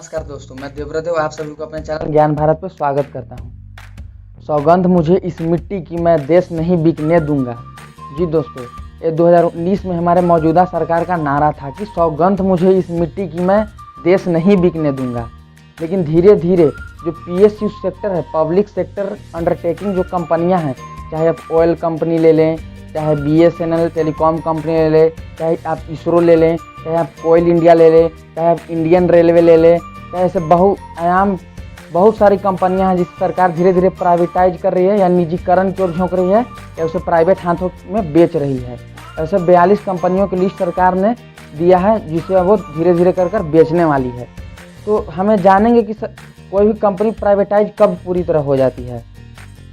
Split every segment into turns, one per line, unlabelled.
नमस्कार दोस्तों, मैं देवव्रत आप सभी को अपने चैनल ज्ञान भारत पर स्वागत करता हूं। सौगंध मुझे इस मिट्टी की, मैं देश नहीं बिकने दूंगा। जी दोस्तों, ये 2019 में हमारे मौजूदा सरकार का नारा था कि सौगंध मुझे इस मिट्टी की, मैं देश नहीं बिकने दूंगा। लेकिन धीरे धीरे जो PSU सेक्टर है, पब्लिक सेक्टर अंडरटेकिंग जो कंपनियाँ हैं, चाहे आप ऑयल कंपनी ले लें, चाहे BSNL टेलीकॉम कंपनी ले लें, चाहे आप इसरो ले लें, चाहे आप कोयल इंडिया ले लें, चाहे आप इंडियन रेलवे ले लें, चाहे ऐसे बहुत सारी कंपनियां हैं जिसे सरकार धीरे धीरे प्राइवेटाइज कर रही है या निजीकरण की ओर झोंक रही है या उसे प्राइवेट हाथों में बेच रही है। ऐसे 42 कंपनियों की लिस्ट सरकार ने दिया है जिसे वो धीरे धीरे कर बेचने वाली है। तो हमें जानेंगे कि कोई भी कंपनी प्राइवेटाइज कब पूरी तरह हो जाती है।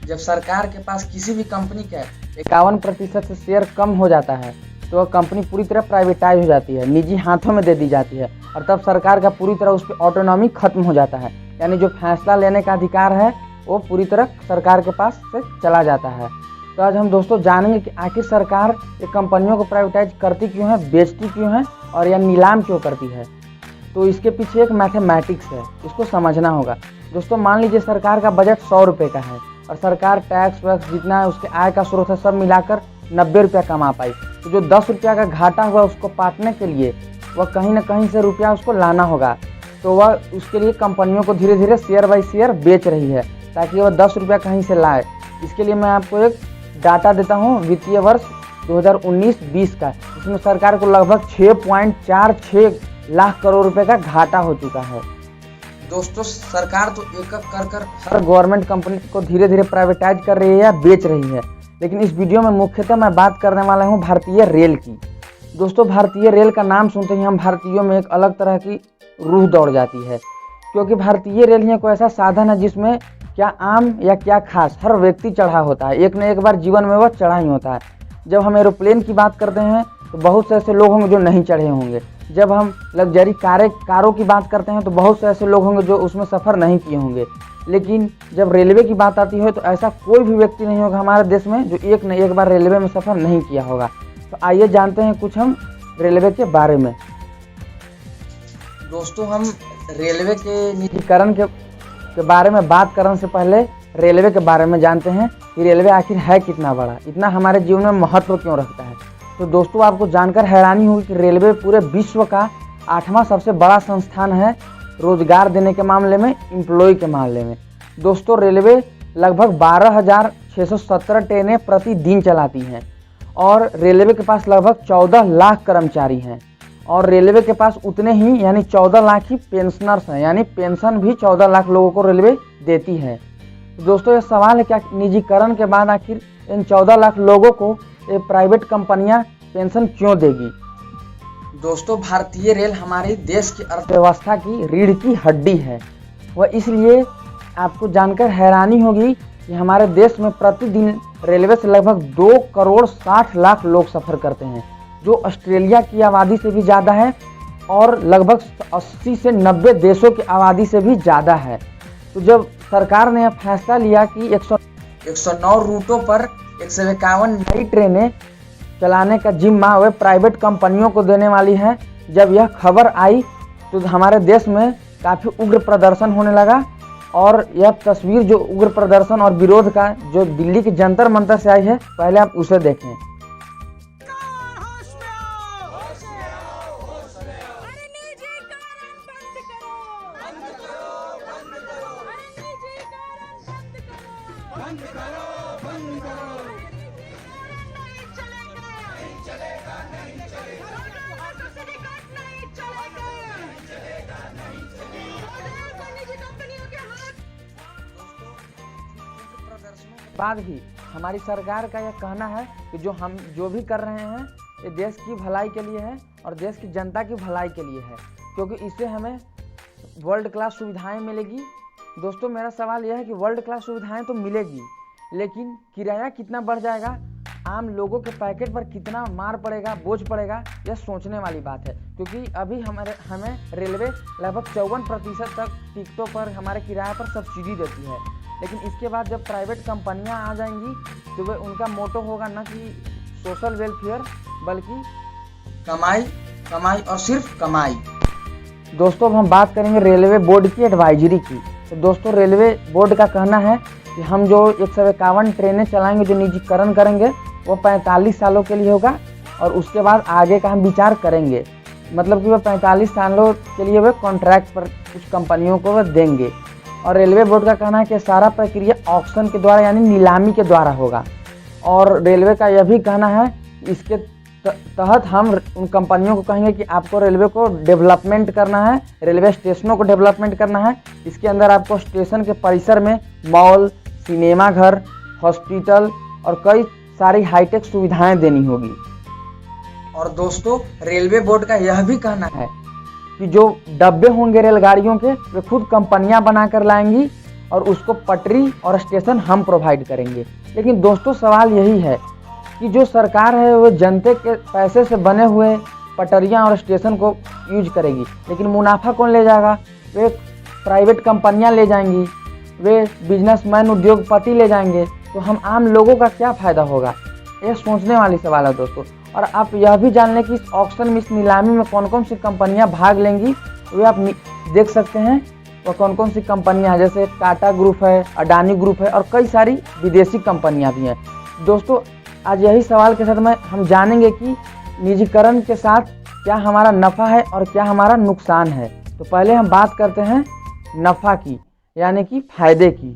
जब सरकार के पास किसी भी कंपनी का 51% से शेयर कम हो जाता है तो वह कंपनी पूरी तरह प्राइवेटाइज हो जाती है, निजी हाथों में दे दी जाती है और तब सरकार का पूरी तरह उस पर ऑटोनॉमी खत्म हो जाता है, यानी जो फैसला लेने का अधिकार है वो पूरी तरह सरकार के पास से चला जाता है। तो आज हम दोस्तों जानेंगे कि आखिर सरकार ये कंपनियों को प्राइवेटाइज करती क्यों है, बेचती क्यों है और यह नीलाम क्यों करती है। तो इसके पीछे एक मैथमेटिक्स है, इसको समझना होगा। दोस्तों मान लीजिए सरकार का बजट 100 रुपये का है और सरकार टैक्स वैक्स जितना है उसके आय का स्रोत है सब मिलाकर 90 रुपया कमा पाई, तो जो 10 रुपया का घाटा हुआ उसको पाटने के लिए वह कहीं ना कहीं से रुपया उसको लाना होगा। तो वह उसके लिए कंपनियों को धीरे धीरे शेयर बाई शेयर बेच रही है ताकि वह 10 रुपया कहीं से लाए। इसके लिए मैं आपको एक डाटा देता हूँ वित्तीय वर्ष 2019-20 का, जिसमें सरकार को लगभग 6.46 लाख करोड़ रुपए का घाटा हो चुका है। दोस्तों सरकार तो एक एक कर हर गवर्नमेंट कंपनी को धीरे धीरे प्राइवेटाइज कर रही है या बेच रही है, लेकिन इस वीडियो में मुख्यतः मैं बात करने वाला हूं भारतीय रेल की। दोस्तों भारतीय रेल का नाम सुनते ही हम भारतीयों में एक अलग तरह की रूह दौड़ जाती है, क्योंकि भारतीय रेल ही कोई ऐसा साधन है जिसमें क्या आम या क्या खास हर व्यक्ति चढ़ा होता है, एक न एक बार जीवन में वह चढ़ा ही होता है। जब हम एरोप्लेन की बात करते हैं तो बहुत से ऐसे लोग होंगे जो नहीं चढ़े होंगे। जब हम लग्जरी कारों की बात करते हैं तो बहुत से ऐसे लोग होंगे जो उसमें सफ़र नहीं किए होंगे। लेकिन जब रेलवे की बात आती है तो ऐसा कोई भी व्यक्ति नहीं होगा हमारे देश में जो एक न एक बार रेलवे में सफ़र नहीं किया होगा। तो आइए जानते हैं कुछ हम रेलवे के बारे में। दोस्तों हम रेलवे के निजीकरण के बारे में बात करने से पहले रेलवे के बारे में जानते हैं कि रेलवे आखिर है कितना बड़ा, इतना हमारे जीवन में महत्व क्यों रखता है। तो दोस्तों आपको जानकर हैरानी होगी कि रेलवे पूरे विश्व का 8वां सबसे बड़ा संस्थान है रोजगार देने के मामले में, एम्प्लॉय के मामले में। दोस्तों रेलवे लगभग 12,617 ट्रेनें प्रतिदिन चलाती हैं और रेलवे के पास लगभग 14 लाख कर्मचारी हैं और रेलवे के पास उतने ही यानी 14 लाख ही पेंशनर्स हैं, यानी पेंशन भी 14 लाख लोगों को रेलवे देती है। तो दोस्तों ये सवाल है क्या निजीकरण के बाद आखिर इन 14 लाख लोगों को ये प्राइवेट कंपनियां पेंशन क्यों देगी। दोस्तों भारतीय रेल हमारे देश की अर्थव्यवस्था की रीढ़ की हड्डी है। वह इसलिए आपको जानकर हैरानी होगी कि हमारे देश में प्रतिदिन रेलवे से लगभग 2,60,00,000 लोग सफ़र करते हैं, जो ऑस्ट्रेलिया की आबादी से भी ज़्यादा है और लगभग 80 से 90 देशों की आबादी से भी ज़्यादा है। तो जब सरकार ने यह फैसला लिया कि 109 रूटों पर 151 नई ट्रेनें चलाने का जिम्मा वे प्राइवेट कंपनियों को देने वाली है, जब यह खबर आई तो हमारे देश में काफ़ी उग्र प्रदर्शन होने लगा। और यह तस्वीर जो उग्र प्रदर्शन और विरोध का जो दिल्ली के जंतर मंतर से आई है, पहले आप उसे देखें। बाद भी हमारी सरकार का यह कहना है कि हम जो भी कर रहे हैं ये देश की भलाई के लिए है और देश की जनता की भलाई के लिए है, क्योंकि इससे हमें वर्ल्ड क्लास सुविधाएं मिलेगी। दोस्तों मेरा सवाल यह है कि वर्ल्ड क्लास सुविधाएं तो मिलेगी, लेकिन किराया कितना बढ़ जाएगा, आम लोगों के पैकेट पर कितना मार पड़ेगा, बोझ पड़ेगा, यह सोचने वाली बात है। क्योंकि अभी हमें रेलवे लगभग 54% तक टिकटों पर हमारे किराए पर सब्सिडी देती है, लेकिन इसके बाद जब प्राइवेट कंपनियां आ जाएंगी तो वे उनका मोटो होगा न कि सोशल वेलफेयर बल्कि कमाई, कमाई और सिर्फ कमाई। दोस्तों अब हम बात करेंगे रेलवे बोर्ड की एडवाइजरी की। तो दोस्तों रेलवे बोर्ड का कहना है कि हम जो 151 ट्रेनें चलाएंगे, जो निजीकरण करेंगे, वो 45 सालों के लिए होगा और उसके बाद आगे का हम विचार करेंगे। मतलब कि वह 45 सालों के लिए वे कॉन्ट्रैक्ट पर कुछ कंपनियों को वह देंगे। और रेलवे बोर्ड का कहना है कि सारा प्रक्रिया ऑक्शन के द्वारा यानी नीलामी के द्वारा होगा। और रेलवे का यह भी कहना है इसके तहत हम उन कंपनियों को कहेंगे कि आपको रेलवे को डेवलपमेंट करना है, रेलवे स्टेशनों को डेवलपमेंट करना है। इसके अंदर आपको स्टेशन के परिसर में मॉल, सिनेमा घर, हॉस्पिटल और कई सारी हाईटेक सुविधाएं देनी होगी। और दोस्तों रेलवे बोर्ड का यह भी कहना है कि जो डब्बे होंगे रेलगाड़ियों के, वे खुद कंपनियां बनाकर लाएंगी और उसको पटरी और स्टेशन हम प्रोवाइड करेंगे। लेकिन दोस्तों सवाल यही है कि जो सरकार है वो जनता के पैसे से बने हुए पटरियां और स्टेशन को यूज करेगी, लेकिन मुनाफा कौन ले जाएगा? वे प्राइवेट कंपनियां ले जाएंगी, वे बिजनेसमैन उद्योगपति ले जाएंगे। तो हम आम लोगों का क्या फ़ायदा होगा? ये सोचने वाली सवाल है दोस्तों। और आप यह भी जान लें कि इस ऑक्शन में, इस नीलामी में कौन कौन सी कंपनियां भाग लेंगी, वे आप देख सकते हैं। वो कौन कौन सी कंपनियां हैं, जैसे टाटा ग्रुप है, अडानी ग्रुप है और कई सारी विदेशी कंपनियां भी हैं। दोस्तों आज यही सवाल के साथ में हम जानेंगे कि निजीकरण के साथ क्या हमारा नफ़ा है और क्या हमारा नुकसान है। तो पहले हम बात करते हैं नफ़ा की, यानी कि फ़ायदे की।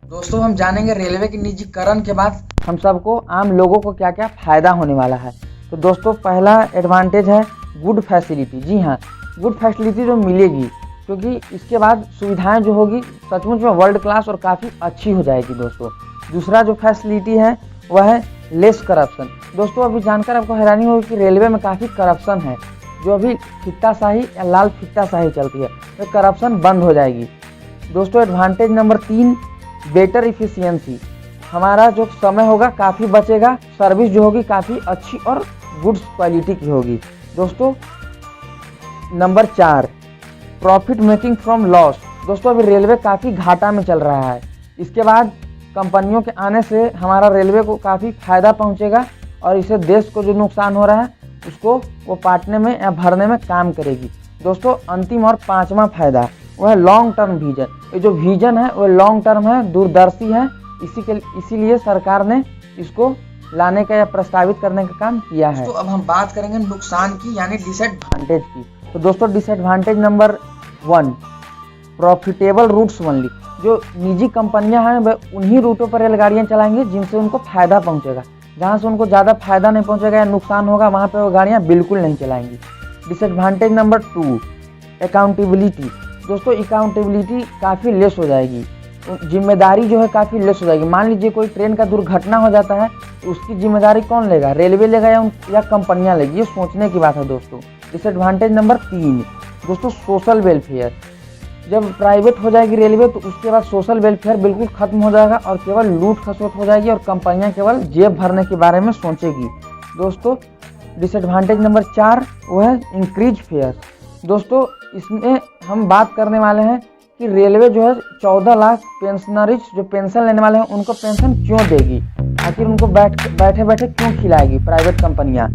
दोस्तों हम जानेंगे रेलवे के निजीकरण के बाद हम सबको, आम लोगों को क्या क्या फ़ायदा होने वाला है। तो दोस्तों पहला एडवांटेज है गुड फैसिलिटी। जी हाँ, गुड फैसिलिटी जो मिलेगी, क्योंकि इसके बाद सुविधाएं जो होगी सचमुच में वर्ल्ड क्लास और काफ़ी अच्छी हो जाएगी दोस्तों। दूसरा जो फैसिलिटी है वह है लेस करप्शन। दोस्तों अभी जानकर आपको हैरानी होगी कि रेलवे में काफ़ी करप्शन है। जो अभी फित्ताशाही या लाल फित्ताशाही चलती है, तो करप्शन बंद हो जाएगी। दोस्तों एडवांटेज नंबर 3, बेटर इफिशियंसी। हमारा जो समय होगा काफ़ी बचेगा, सर्विस जो होगी काफ़ी अच्छी और गुड्स क्वालिटी की होगी। दोस्तों number 4, profit making from loss. दोस्तों अभी रेलवे काफ़ी घाटा में चल रहा है। इसके बाद कंपनियों के आने से हमारा रेलवे को काफ़ी फ़ायदा पहुंचेगा और इससे देश को जो नुकसान हो रहा है उसको वो पाटने में या भरने में काम करेगी। दोस्तों अंतिम और 5वां फायदा वह है लॉन्ग टर्म विजन। ये जो विजन है वो लॉन्ग टर्म है, दूरदर्शी है। इसीलिए सरकार ने इसको लाने का या प्रस्तावित करने का काम किया है। तो अब हम बात करेंगे नुकसान की, यानी डिसएडवांटेज की। तो दोस्तों disadvantage number 1, profitable routes only. जो निजी कंपनियां हैं वह उन्हीं रूटों पर रेलगाड़ियां चलाएंगी जिनसे उनको फ़ायदा पहुंचेगा। जहां से उनको ज़्यादा फायदा नहीं पहुंचेगा या नुकसान होगा, वहां पर वो गाड़ियां बिल्कुल नहीं चलाएंगी। Disadvantage number 2, accountability. दोस्तों अकाउंटेबिलिटी काफ़ी लेस हो जाएगी, जिम्मेदारी जो है काफ़ी लेस हो जाएगी। मान लीजिए कोई ट्रेन का दुर्घटना हो जाता है तो उसकी जिम्मेदारी कौन लेगा? रेलवे लेगा या कंपनियां लेगी? ये सोचने की बात है दोस्तों। डिसएडवांटेज नंबर 3 दोस्तों, सोशल वेलफेयर। जब प्राइवेट हो जाएगी रेलवे तो उसके बाद सोशल वेलफेयर बिल्कुल खत्म हो जाएगा और केवल लूट खसोट हो जाएगी और कंपनियां केवल जेब भरने के बारे में सोचेगी। दोस्तों डिसएडवांटेज नंबर 4 वो है इंक्रीज फेयर। दोस्तों इसमें हम बात करने वाले हैं कि रेलवे जो है 14 लाख पेंशनरीज जो पेंशन लेने वाले हैं उनको पेंशन क्यों देगी, आखिर उनको बैठे बैठे क्यों खिलाएगी प्राइवेट कंपनियां।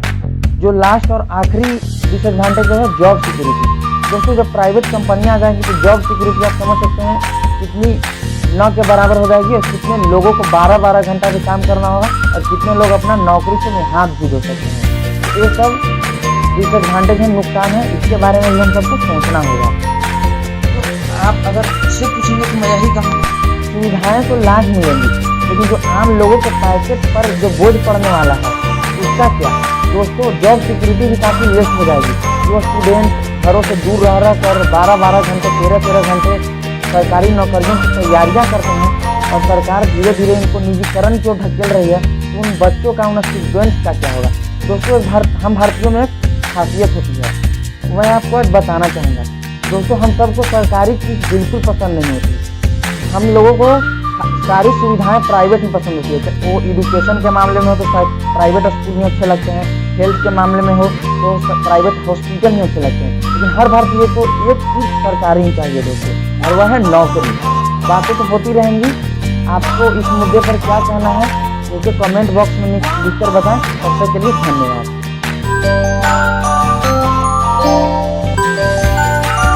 जो लास्ट और आखिरी डिसएडवांटेज है जॉब सिक्योरिटी। दोस्तों जब प्राइवेट कंपनियां आ जाएंगी तो जॉब सिक्योरिटी आप समझ सकते हैं कितनी न के बराबर हो जाएगी और कितने लोगों को 12-12 घंटा भी काम करना होगा और कितने लोग अपना नौकरी से हाथ भी धो सकते हैं। ये सब डिसएडवांटेज है, नुकसान है, इसके बारे में भी हम सबको सोचना होगा। तो आप अगर इससे पूछेंगे तो मैं यही कहूँगा, सुविधाएँ तो लाख मिलेंगी, लेकिन जो आम लोगों के पैसे पर जो बोझ पड़ने वाला है उसका क्या? दोस्तों जॉब सिक्योरिटी भी काफ़ी लेस हो जाएगी। जो स्टूडेंट घरों से दूर रह कर 12-12 घंटे 13-13 घंटे सरकारी नौकरियों की तैयारियां करते हैं और सरकार धीरे धीरे इनको निजीकरण की ओर धकेल रही है, तो उन बच्चों का, उन स्टूडेंट्स का क्या होगा? दोस्तों हम भारतीयों में एक खासियत होती है, मैं आपको आज बताना चाहूँगा। दोस्तों हम सबको सरकारी चीज़ बिल्कुल पसंद नहीं होती। हम लोगों को सारी सुविधाएं प्राइवेट में पसंद होती है। वो एजुकेशन के मामले में हो तो प्राइवेट स्कूल में अच्छे लगते हैं, हेल्थ के मामले में हो तो प्राइवेट हॉस्पिटल में अच्छे लगते हैं। लेकिन हर भारतीय को एक चीज़ सरकारी ही चाहिए दोस्तों, और वह है नौकरी। बातें तो होती रहेंगी, आपको इस मुद्दे पर क्या कहना है मुझे कमेंट बॉक्स में लिखकर बताएं। तब तक के लिए धन्यवाद।